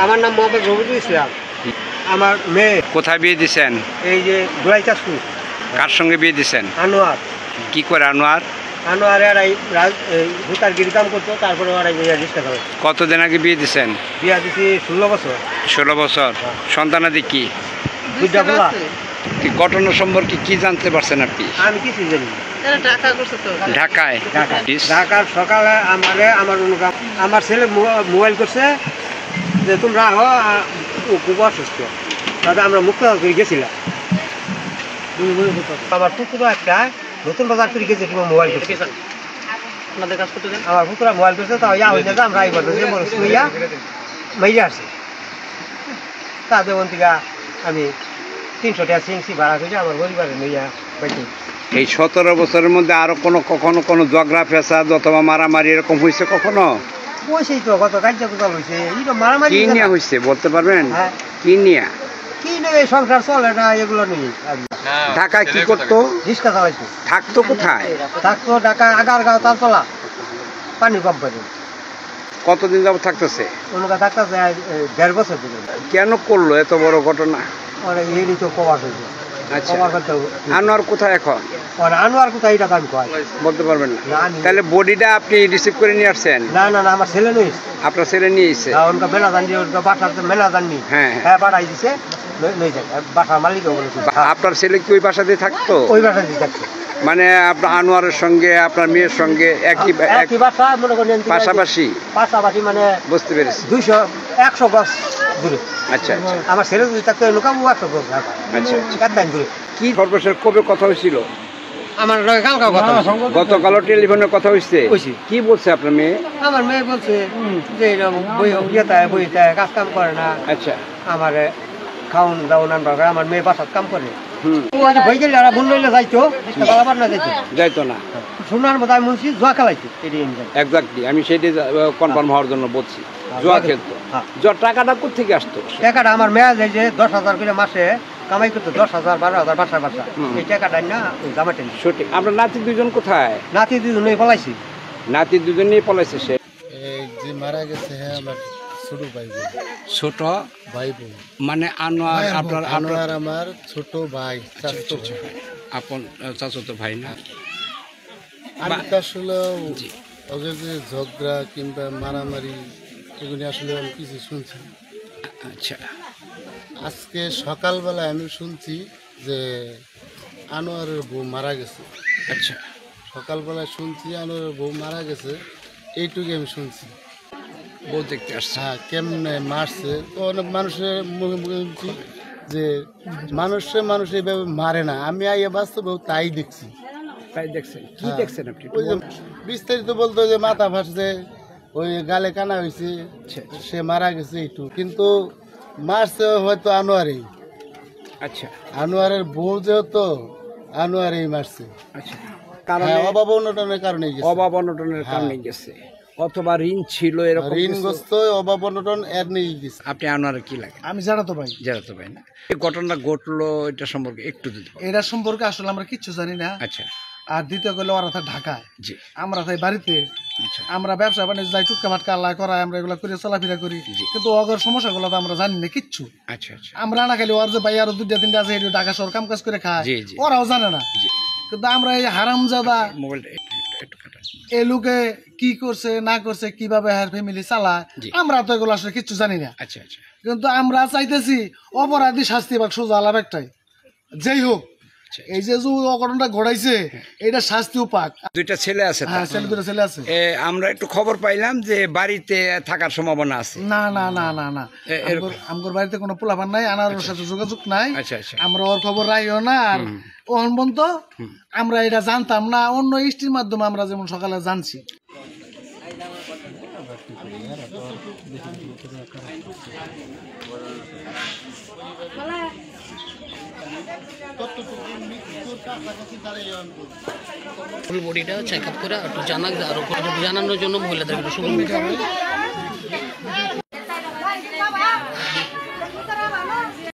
আমার নাম মোহাম্মদ রবিউল ইসলাম। আমার মেয়ে। কোথায় বিয়ে দিচ্ছেন? এই যে গোলাইচাঁদপুর। কার সঙ্গে বিয়ে দিচ্ছেন? আনোয়ার। কি করে আনোয়ার? আনোয়ার হুতারগিরি কাম করতো, তারপরে রিক্সা করে। কতদিন আগে বিয়ে দিচ্ছেন? বিয়া দিচ্ছি 16 বছর। 16 বছর। সন্তানাদি কি? ঘটনা সম্পর্কে কি জানতে পারছেন আপনি? আমি কিছু জানি না। ঢাকায় ঢাকার সকালে আমার ছেলে মোবাইল করছে যে তোমরা খুব অসুস্থ, তাতে আমরা মুক্তগিরি গেছিলাম। আমার পুকুরও একটা নতুন বাজার করে গেছে, তোমার মোবাইল করছে। আমার পুকুরা মোবাইল করছে, তাও আমরা এই বছর মাইয়া আসছে। তাদের মন থেকে আমি 300 টাকা সিএনসি ভাড়া করে আমার পরিবারের মেয়া বাইতে। এই 17 বছরের মধ্যে আরো কখনো কোনো ঝগড়া ফেসাদ অথবা মারামারি এরকম হয়েছে কখনো? বসেই তো কত কার্যকলাপ হয়েছে। মারামারি কি নিয়ে হয়েছে বলতে পারবেন? হ্যাঁ, কি নিয়ে? কি নেই, সংসার চলে না, এগুলো নেই। ঢাকায় কি করতো? রিক্সা চালাইতো। থাকতো কোথায়? থাকতো ঢাকা আগারগাঁও, তালতলা পানি কোম্পানি। কতদিন যাবত থাকতেছে? ওনাকে থাকতেছে 1.5 বছর ধরে। কেন করলো এত বড় ঘটনা? অনেক এরই তো কমাস হয়েছে। আচ্ছা, আনোয়ার কোথায় এখন? আনোয়ার কোথায় এটা আমি কয় বলতে পারবেন না। তাহলে বডিটা আপনি রিসিভ করে নিয়ে আসছেন? না না না, আমার ছেলে নেই। আপনার ছেলে নিয়ে এসেছে? ওনকা মেলা জানি, ওনকা বাসাতে মেলা জানি। হ্যাঁ, পাঠাই দিছে, নিয়ে যায় বাসার মালিক। আপনার ছেলে কি ওই বাসাতে থাকতো? ওই বাসাতেই থাকতো। মানে আপনার আনোয়ারের সঙ্গে আপনার মেয়ের সঙ্গে একই বাসা, মনে করেন পাশাপাশি? পাশাপাশি মানে বুঝতে পেরেছি। 100 গজ দূরে। আচ্ছা আচ্ছা। আমার ছেলে যদি থাকতো এলাকা 100 গজ। আচ্ছা, একদিন দূরে। কি সর্বশেষ কবে কথা হয়েছিল? আমার গতকালও টেলিফোনে কথা হয়েছে। কি বলছে আপনার মেয়ে? আমার মেয়ে বলছে যে বইতে কাজ কাম করে না। আচ্ছা, আমার খাওয়ান দাওয়ান আনবার, আমার মেয়ে বাসার কাম করে। বই গেলে আর ভুল লইলে যাইতো না। শোনার মতো আমি বলছি জুয়া খেলাইতো। এক্স্যাক্টলি, আমি সেটাই কনফার্ম হওয়ার জন্য বলছি। জুয়া খেলতো। জুয়ার টাকাটা কোথেকে আসতো? টাকাটা আমার মেয়ে যে 10,000 করে মাসে কামাই করতো, 10,000 12,000 বাসা। এই টাকাটা না জামা টেন। সঠিক। আপনার নাতি দুজন কোথায়? নাতি দুজনেই পলাইছি। নাতি দুজনেই পলাইছে। সে যে মারা গেছে, হ্যাঁ, আমার ছোট ভাই। ছোট ভাই বোন মানে আনোয়ার? আপনার আনোয়ার আমার ছোট ভাই, চাচাতো ভাই। আপন চাচাতো ভাই না? আমি তো আসলে ওদের যে ঝগড়া কিংবা মারামারি এগুলি আসলে আমি কিছু শুনছি। আচ্ছা, আজকে সকালবেলায় আমি শুনছি যে আনোয়ারের বউ মারা গেছে। আচ্ছা, সকালবেলায় শুনছি আনোয়ারের বউ মারা গেছে, এইটুকু আমি শুনছি। বউ দেখতে আসছে? হ্যাঁ, কেমনে মারছে তো অনেক মানুষের মুখে মুখে শুনছি যে মানুষ এইভাবে মারে না। আমি আইয়া বাস্তবে তাই দেখছি। তাই দেখছেন? কি দেখছেন আপনি? ওই যে বিস্তারিত বলতো যে মাথা ফাটছে, ওই গালে কানা হয়েছে, সে মারা গেছে এইটু। কিন্তু মারছে হয়তো আনোয়ারেই। আচ্ছা, আনোয়ারের বউ যেহেতু আনোয়ারেই মারছে। আচ্ছা, কারণ অভাব অনটনের কারণে গেছে। অভাব অনটনের কারণে গেছে, অথবা ঋণ ছিল, এরকম ঋণগ্রস্ত, অভাব অনটন এর নিয়ে গেছে। আপনি আনোয়ারের কি লাগে? আমি জানাতো ভাই। জানাতো ভাই না? এই ঘটনা ঘটলো, এটা সম্পর্কে একটু যদি। এটা সম্পর্কে আসলে আমরা কিচ্ছু জানি না। আচ্ছা। আর দ্বিতীয় গেলে ওরা থাকে ঢাকায়, আমরা তাই বাড়িতে। আচ্ছা, আমরা ব্যবসা বাণিজ্য যাই, টুটকা মাটকা আল্লাহ করা, আমরা এগুলো করে চলাফেরা করি, কিন্তু ওগর সমস্যাগুলো তো আমরা জানি না কিচ্ছু। আচ্ছা আচ্ছা। আমরা না খালি ওর যে ভাই আরো 2-3টা আছে ঢাকা শহর কাম কাজ করে খায়, ওরাও জানে না। কিন্তু আমরা এই হারামজাদা এই লোকে কি করছে না করছে, কিভাবে হার ফ্যামিলি চালায়, আমরা তো এগুলো আসলে কিচ্ছু জানি না। আচ্ছা আচ্ছা। কিন্তু আমরা চাইতেছি অপরাধী শাস্তি পাক, সোজা আলাপ একটাই, যেই হোক এই যে অঘটনটা ঘটাইছে এটা শাস্তিও পাক। দুইটা ছেলে আছে? হ্যাঁ, দুটো ছেলে আছে। আমরা একটু খবর পাইলাম যে বাড়িতে থাকার সম্ভাবনা আছে। না না না না না, আমার বাড়িতে কোনো পোলাপান নাই, আনার সাথে যোগাযোগ নাই। আচ্ছা আচ্ছা। আমরা ওর খবর রাইও না। আর ওহন পর্যন্ত আমরা এটা জানতাম না, অন্য স্ত্রীর মাধ্যমে আমরা যেমন সকালে জানছি। ফুল বডিটা চেক আপ করে একটু জানানোর জন্য মহিলাদের